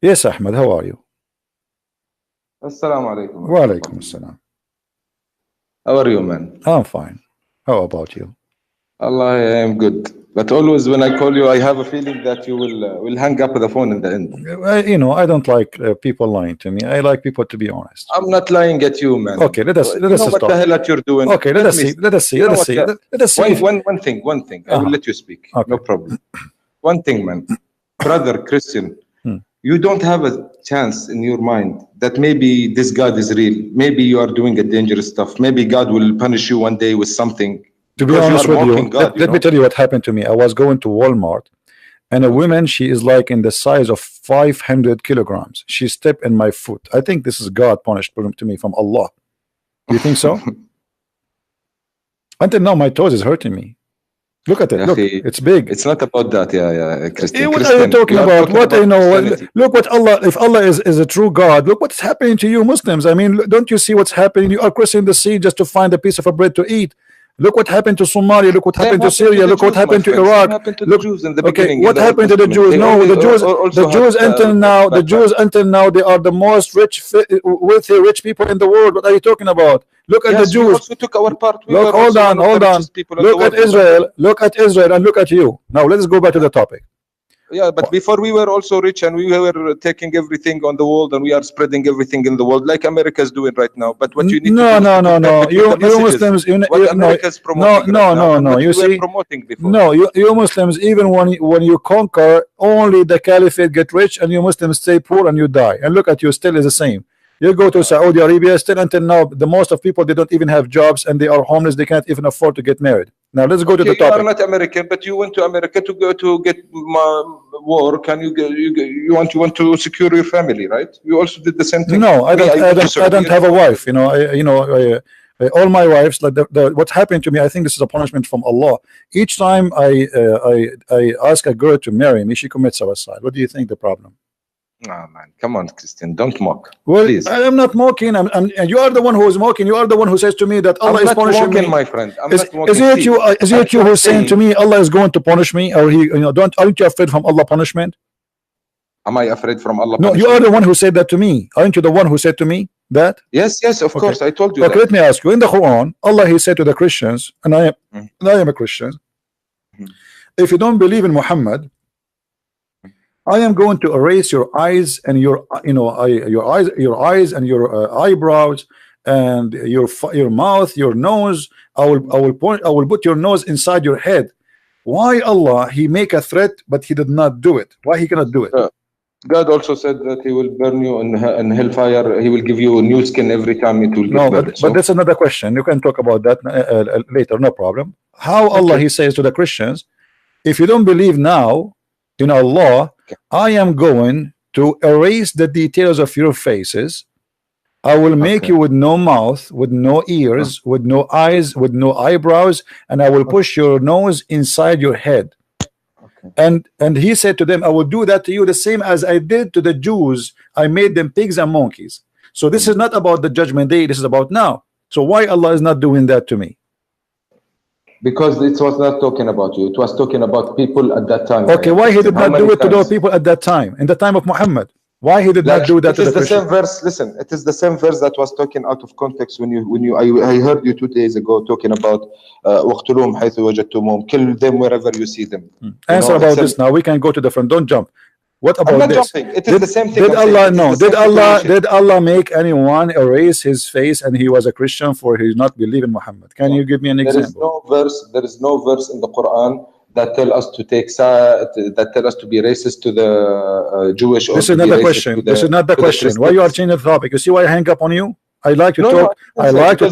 Yes, Ahmed, how are you? Assalamu alaikum. Wa alaikum assalam. How are you, man? I'm fine. How about you? Allah, I am good. But always when I call you, I have a feeling that you will hang up the phone in the end. You know, I don't like people lying to me. I like people to be honest. I'm not lying at you, man. Okay, let us you know what stop. the hell that you're doing. Okay, let us see. Let us see. You Let know us see. what Let us see. One thing. I will let you speak. Okay. No problem. One thing, man. Brother Christian, you don't have a chance in your mind that maybe this God is real. Maybe you are doing a dangerous stuff. Maybe God will punish you one day with something. To be honest with you, let me tell you what happened to me. I was going to Walmart, and a woman, she is like in the size of 500 kilograms. She stepped in my foot. I think this is God punished to me from Allah. Do you think so? Until now, my toes is hurting me. Look at it. Look, it's big. It's not about that, Christian. What are you talking about? What I know. Look what Allah. If Allah is a true God, look what's happening to you Muslims. I mean, don't you see what's happening? You are crossing the sea just to find a piece of bread to eat. Look what happened to Somalia. Look what happened to Syria. Look what happened to Iraq. Look, okay, what happened to the Jews? No, the Jews until now, until now, they are the most wealthy, rich people in the world. What are you talking about? Look at the Jews. We also took our part. Look, hold on. Look at Israel. Look at Israel and look at you. Now let's go back to the topic. Yeah, but before we were also rich and we were taking everything on the world and we are spreading everything in the world like America is doing right now. But what you need no. You Muslims, you see, promoting before. No, you Muslims, even when you conquer, only the caliphate get rich and you Muslims stay poor and you die. And look at you, still is the same. You go to Saudi Arabia, still until now, the most of people, they don't even have jobs and they are homeless. They can't even afford to get married. Now let's go to the topic. You are not American, but you went to America to go to get work, and you want to secure your family, right? You also did the same thing. No, I don't have a wife. You know, all my wives, like what's happened to me, I think this is a punishment from Allah. Each time I ask a girl to marry me, she commits suicide. What do you think the problem? Oh man, come on, Christian, don't mock. Well, please. I am not mocking. And you are the one who is mocking. You are the one who says to me that Allah is punishing me. My friend, Is it you who's saying to me Allah is going to punish me, or aren't you afraid from Allah punishment? Am I afraid from Allah? No, you are the one who said that to me. Aren't you the one who said to me that? Yes, of course, I told you. Okay, let me ask you. In the Quran, Allah He said to the Christians, and I am a Christian. If you don't believe in Muhammad, I am going to erase your eyes and your eyes and your eyebrows and your mouth, your nose. I will put your nose inside your head. Why Allah He make a threat but He did not do it? Why He cannot do it? God also said that He will burn you in hellfire. He will give you a new skin every time it will get burned. But that's another question. You can talk about that later, no problem. How Allah He says to the Christians, if you don't believe now in Allah, I am going to erase the details of your faces. I will make you with no mouth, with no ears, with no eyes, with no eyebrows, and I will push your nose inside your head. And He said to them, I will do that to you the same as I did to the Jews. I made them pigs and monkeys. So this is not about the judgment day, this is about now. So why Allah is not doing that to me? Because it was not talking about you, it was talking about people at that time. Okay, why He did not do it to those people at that time, in the time of Muhammad? Why He did not do that to the Christians? Same verse. Listen, it is the same verse that was talking out of context I heard you 2 days ago talking about وَاقْتُلُوهُمْ حَيْثُ وَجَدْتُمُوهُمْ, kill them wherever you see them. Answer about this now. We can go to the front. Don't jump. What about this? Jumping. It is the same thing. Did Allah make anyone erase his face and he was a Christian for he not believe in Muhammad? Can you give me an example? There is no verse in the Quran that tell us to take that tell us to be racist to the Jewish. This is not the question. This is not the question. Why you are changing the topic? You see why I hang up on you? I like to talk. I like to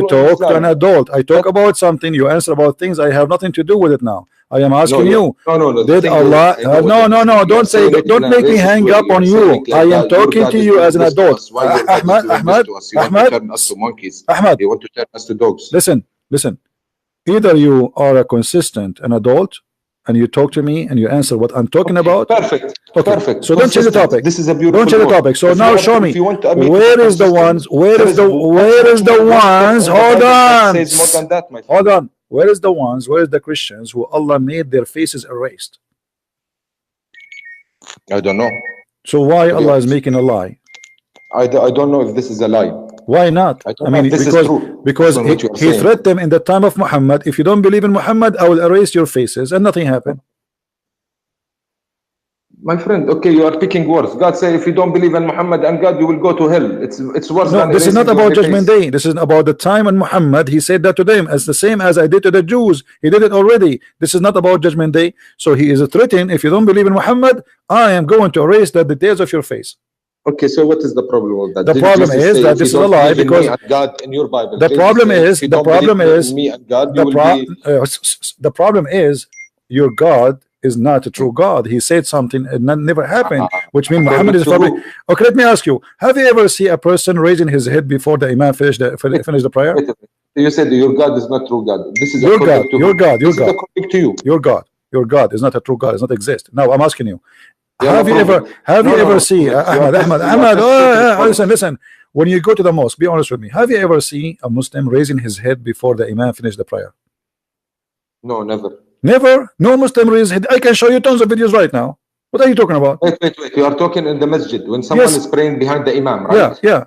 talk to an adult. I talk about something. You answer about things. I have nothing to do with it now. I am asking you. No. Did Allah? No. Don't say. Don't make me hang up on you. I am talking to you as an adult. Ahmed. They want to turn us to dogs. Listen. Either you are a consistent an adult and you talk to me and you answer what I'm talking about. Perfect. So don't change the topic. This is a beautiful. Don't change the topic. So now show me where is the ones? Where is the ones? Hold on. Hold on. Where is the ones? Where is the Christians who Allah made their faces erased? I don't know. So why Allah is making a lie? I don't know if this is a lie. Why not? I mean, because he threatened them in the time of Muhammad, if you don't believe in Muhammad, I will erase your faces, and nothing happened. My friend, okay, you are picking words. God say, if you don't believe in Muhammad and God, you will go to hell. It's worse than this is not about Judgment Day. This is about the time when Muhammad, he said that to them, as the same as I did to the Jews. He did it already. This is not about Judgment Day. So he is threatening, if you don't believe in Muhammad, I am going to erase the details of your face. Okay, so what is the problem with that? The problem is that this is a lie, because God in your Bible. The problem is the problem is your God is not a true God. He said something and that never happened, which means Muhammad is forbidden. Okay, let me ask you: have you ever seen a person raising his head before the Imam finish the prayer? You said your God is not true God. This is your God. Your God. Your God. To you. Your God. Your God is not a true God. Does not exist. Now I'm asking you: have you ever seen Ahmed? Listen. When you go to the mosque, be honest with me. Have you ever seen a Muslim raising his head before the Imam finish the prayer? No, never. Never? No Muslim raised head. I can show you tons of videos right now. What are you talking about? Wait. You are talking in the masjid when someone is praying behind the Imam, right? Yeah.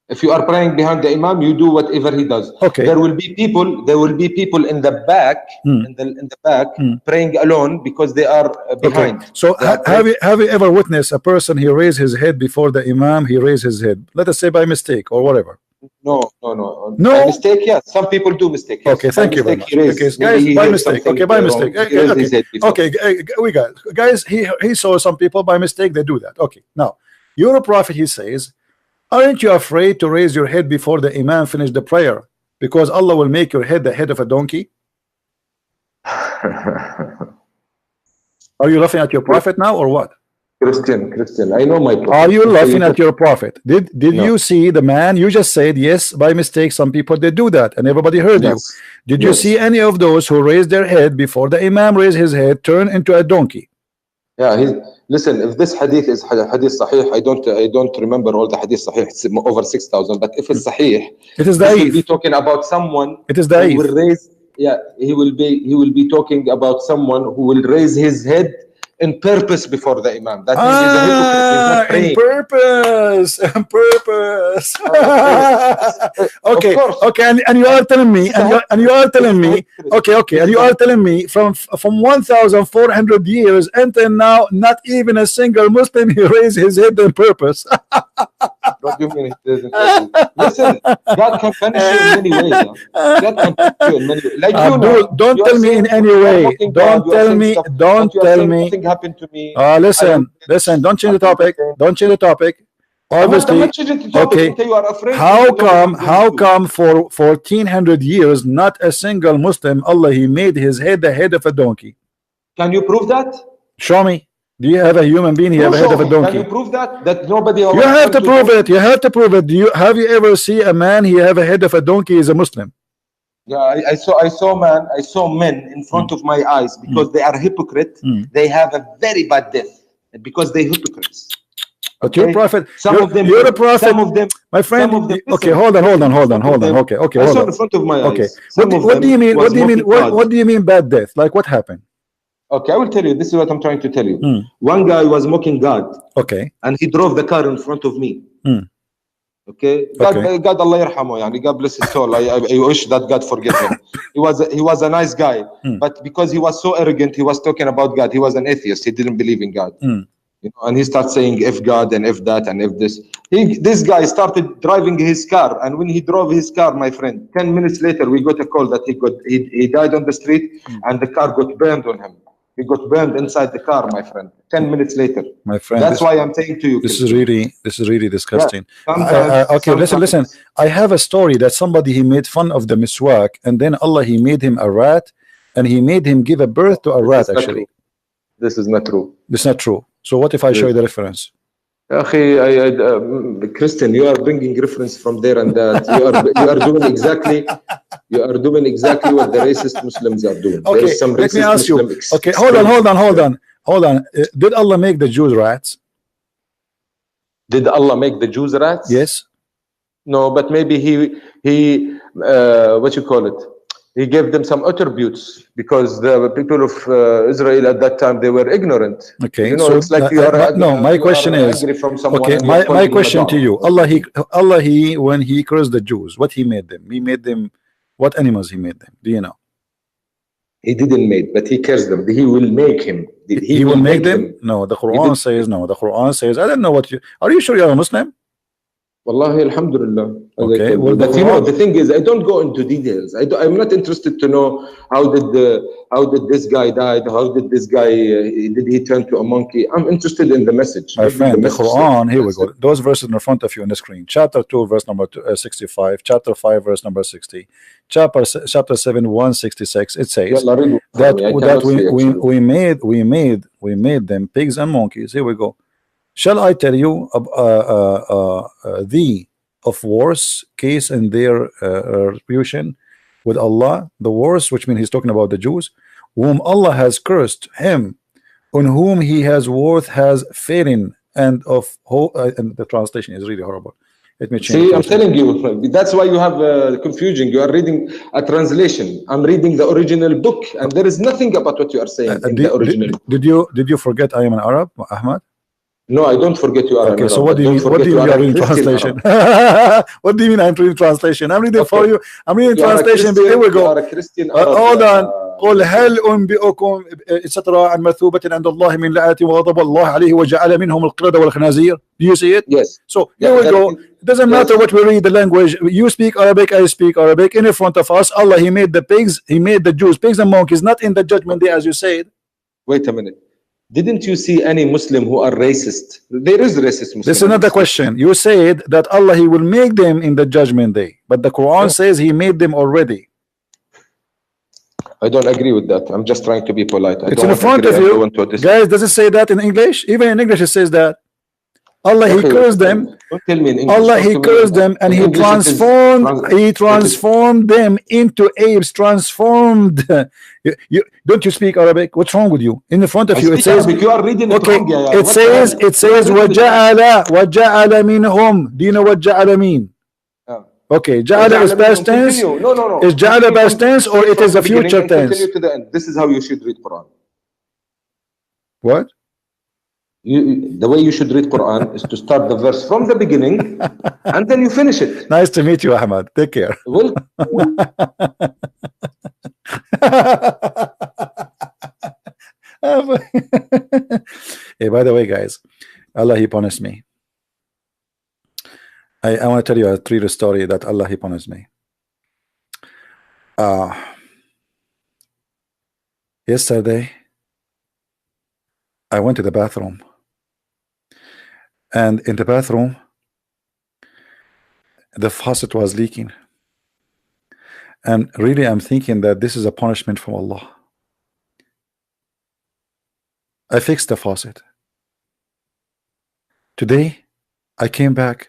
If you are praying behind the Imam, you do whatever he does. Okay. There will be people in the back, in the back, praying alone because they are behind. Okay. So have you ever witnessed a person, he raised his head before the Imam, he raised his head, let us say by mistake or whatever? No. By mistake, yes. Some people do mistake. Yes. Okay, thank you very much. Okay, guys, by mistake. Okay, by mistake. Okay, we got it. Guys, he saw some people by mistake, they do that. Okay, now, you're a prophet, he says, aren't you afraid to raise your head before the Imam finish the prayer? Because Allah will make your head the head of a donkey? Are you laughing at your prophet now or what? Christian, I know my prophet. Are you laughing at your prophet? Did no. You see the man? You just said yes, by mistake some people they do that and everybody heard you. Did you see any of those who raised their head before the Imam raised his head turn into a donkey? Yeah, listen, if this hadith is hadith sahih, I don't remember all the hadith sahih, it's over 6,000, but if it's sahih, it is this will be talking about someone who will raise, he will be talking about someone who will raise his head in purpose before the Imam. That means he's a hypocrite. He's not praying. In purpose. Okay, and you are telling me, and you are telling me, and you are telling me from 1,400 years until now, not even a single Muslim he raised his head on purpose. What do you mean it doesn't? Listen, God can punish you in many ways. God can punish you in many ways. Like don't tell me in any way. Don't tell me. Nothing happened to me. Listen. Don't change the topic. Don't change the topic. Obviously, okay. You are afraid. How come for 1,400 years not a single Muslim Allah he made his head the head of a donkey? Can you prove that? Show me. Do you have a human being here have a head of a donkey? Can you prove that nobody? You have to prove it. You have to prove it. Have you ever seen a man he have a head of a donkey is a Muslim? Yeah, I saw men in front of my eyes because they are hypocrite. They have a very bad death because they hypocrites. But your prophet, you're a prophet. Some of them, my friend. Okay, hold on. Okay, I saw in front of my eyes. Okay, what do you mean? What do you mean bad death? Like what happened? Okay, I will tell you. This is what I'm trying to tell you. One guy was mocking God. Okay. And he drove the car in front of me. Okay. God Allah yarhamu, yani God bless his soul. I wish that God forgive him. He was a nice guy, but because he was so arrogant, he was talking about God. He was an atheist. He didn't believe in God. You know, and he started saying if God and if that and if this. This guy started driving his car, and when he drove his car, my friend, 10 minutes later we got a call that he died on the street, and the car got burned on him. He got burned inside the car, my friend. 10 minutes later, my friend. That's why I'm saying to you. This is really disgusting. Okay, listen. I have a story that somebody he made fun of the miswak, and then Allah he made him a rat, and he made him give a birth to a rat. Actually, this is not true. This is not true. So what if I show you the reference? Christian, you are bringing reference from there and that. You are doing exactly what the racist Muslims are doing. Okay, let me ask you. Okay, hold on. Did Allah make the Jews rats? Did Allah make the Jews rats? Yes. No, but maybe he what you call it? He gave them some attributes because the people of Israel at that time, they were ignorant. Okay, You know, so it's like you are, no, my question is, angry from someone. okay, and you're my calling him a question to dog you, or Allah, he when he cursed the Jews, what he made them? He made them what animals he made them? Do you know? He didn't make, but he cursed them. He will make him. He will make them? No, the Quran says no. The Quran says, I don't know what you are. You sure you're a Muslim? Wallahi, alhamdulillah. Okay, well, but you know, the thing is, I don't go into details. I'm not interested to know how did this guy died? How did this guy did he turn to a monkey? I'm interested in the message. My friend, the Quran. Here we go. Those verses in front of you on the screen. Chapter 2, verse number 65. Chapter 5, verse number 60. Chapter 7, 166. It says that we made them pigs and monkeys. Here we go. Shall I tell you the of worse case in their retribution with Allah? The worst, which means he's talking about the Jews, whom Allah has cursed, him on whom he has worth has failing, and of and the translation is really horrible. Let me change. See, I'm telling you, that's why you have confusion. You are reading a translation. I'm reading the original book, and there is nothing about what you are saying in the original. Did you forget I am an Arab, Ahmad? No, I don't forget you are. Okay, so what do you mean? What do you mean you are reading translation? What do you mean I'm reading translation? I'm reading for you. I'm reading translation. Here we go. Hold on. قل هل أنبئكم etc. عن مثوبة عند الله من لعنة وغضب الله عليه وجعل منهم القردة والخنازير. Do you see it? Yes. So here we go. It doesn't matter what we read the language. You speak Arabic, I speak Arabic. In front of us, Allah, He made the pigs, He made the Jews, pigs and monkeys, not in the judgment day as you said. Wait a minute. Didn't you see any Muslim who are racist? There is racist Muslims. This is another question. You said that Allah, He will make them in the judgment day, but the Quran says He made them already. I don't agree with that. I'm just trying to be polite. It's in front of you. Guys, does it say that in English? Even in English it says that. Allah, He cursed them. Don't tell me in English. Allah, He cursed them, and He transformed them into apes. Transformed. Don't you speak Arabic? What's wrong with you? In the front of you, it says. You are reading it wrong, yeah. It says وَجَعَلَ مِنْهُمْ. Do you know what جَعَلَ mean? Okay, ja'ala is past tense. No. Is ja'ala past tense or it is a future tense? Continue to the end. This is how you should read Quran. What? The way you should read Quran is to start the verse from the beginning and then you finish it. Nice to meet you, Ahmad. Take care. Well, hey, by the way, guys, Allah, He punished me. I want to tell you a true story that Allah, He punished me. Yesterday, I went to the bathroom, and in the bathroom, the faucet was leaking. And really, I'm thinking that this is a punishment from Allah. I fixed the faucet. Today, I came back.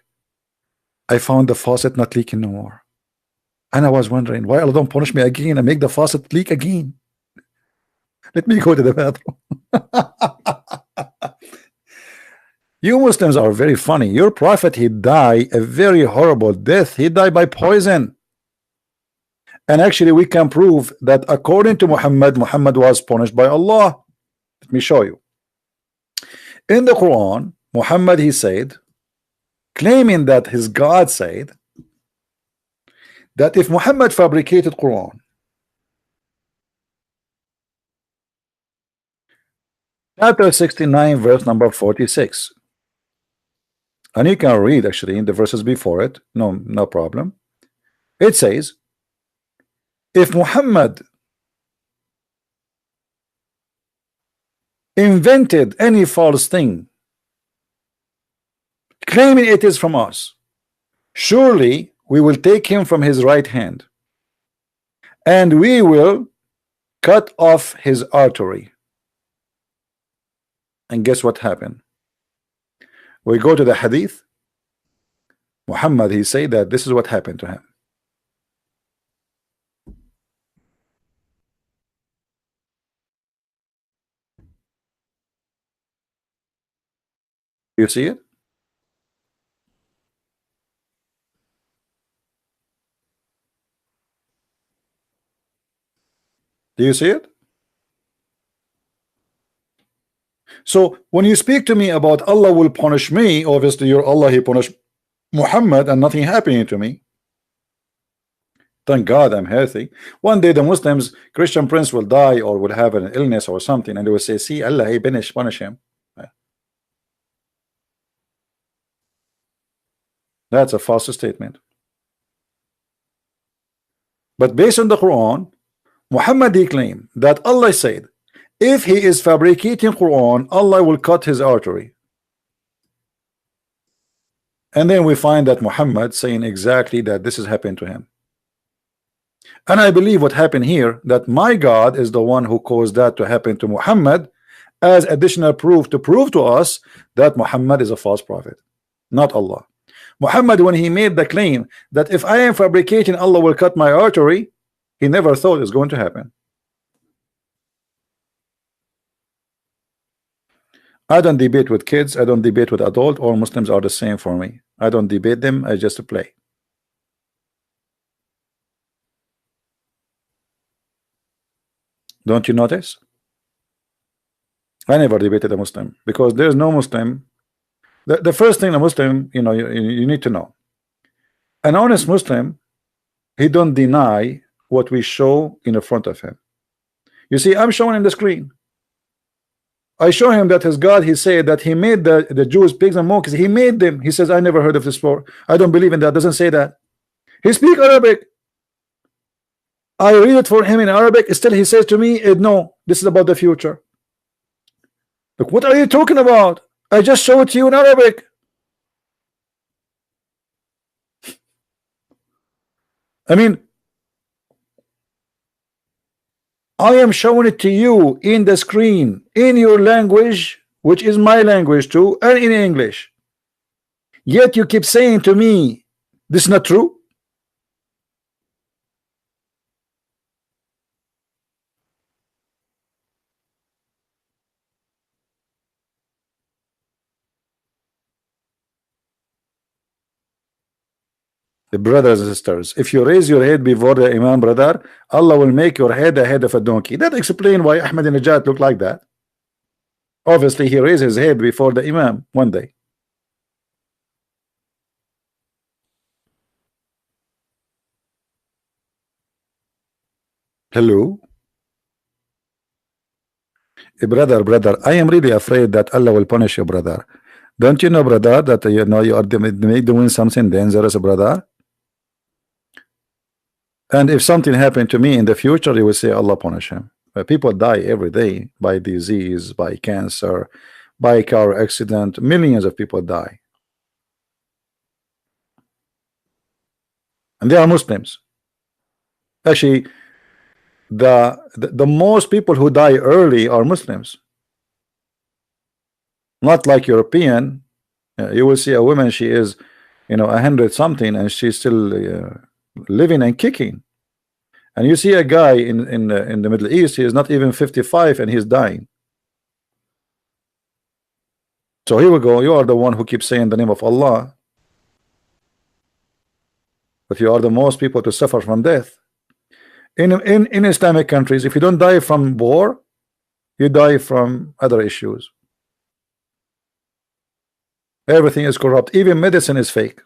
I found the faucet not leaking no more. And I was wondering, why Allah don't punish me again and make the faucet leak again? Let me go to the bathroom. You Muslims are very funny. Your prophet, he died a very horrible death. He died by poison. And actually, we can prove that according to Muhammad, Muhammad was punished by Allah. Let me show you. In the Quran, Muhammad, he said, claiming that his God said that if Muhammad fabricated Quran, chapter 69, verse number 46, and you can read actually in the verses before it, no problem. It says, if Muhammad invented any false thing, claiming it is from us, surely we will take him from his right hand, and we will cut off his artery. And guess what happened? We go to the hadith. Muhammad, he said that this is what happened to him. You see it? Do you see it? So when you speak to me about Allah will punish me, obviously your Allah, he punished Muhammad and nothing happening to me. Thank God I'm healthy. One day the Muslims, Christian Prince will die or will have an illness or something, and they will say, see, Allah, he punish him. That's a false statement. But based on the Quran, Muhammad claimed that Allah said, if he is fabricating Quran, Allah will cut his artery. And then we find that Muhammad saying exactly that this has happened to him. And I believe what happened here, that my God is the one who caused that to happen to Muhammad as additional proof to prove to us that Muhammad is a false prophet, not Allah. Muhammad, when he made the claim that if I am fabricating, Allah will cut my artery, he never thought it's going to happen. I don't debate with kids, I don't debate with adults. All Muslims are the same for me. I don't debate them, I just play. Don't you notice? I never debated a Muslim, because there's no Muslim. The first thing a Muslim, you know, you need to know, an honest Muslim, he don't deny what we show in the front of him. You see, I'm showing him the screen. I show him that his God, he said that he made the Jews pigs and monkeys. He made them. He says, I never heard of this before. I don't believe in that. Doesn't say that. He speaks Arabic. I read it for him in Arabic. Still he says to me, no, this is about the future. Look, what are you talking about? I just show it to you in Arabic. I mean, I am showing it to you in the screen, in your language, which is my language too, and in English. Yet you keep saying to me, this is not true. The brothers and sisters, if you raise your head before the Imam, brother, Allah will make your head a head of a donkey. That explains why Ahmadinejad looked like that. Obviously, he raised his head before the Imam one day. Hello? Brother, I am really afraid that Allah will punish you, brother. Don't you know, brother, that you know you are doing something dangerous, brother? And if something happened to me in the future, you will say Allah punish him. People die every day by disease, by cancer, by car accident. Millions of people die, and they are Muslims. Actually, the most people who die early are Muslims, not like European. You will see a woman, she is, you know, 100 something, and she's still living and kicking. And you see a guy in the Middle East, he is not even 55 and he's dying. So here we go. You are the one who keeps saying the name of Allah, but you are the most people to suffer from death. In Islamic countries, if you don't die from war, you die from other issues. Everything is corrupt. Even medicine is fake.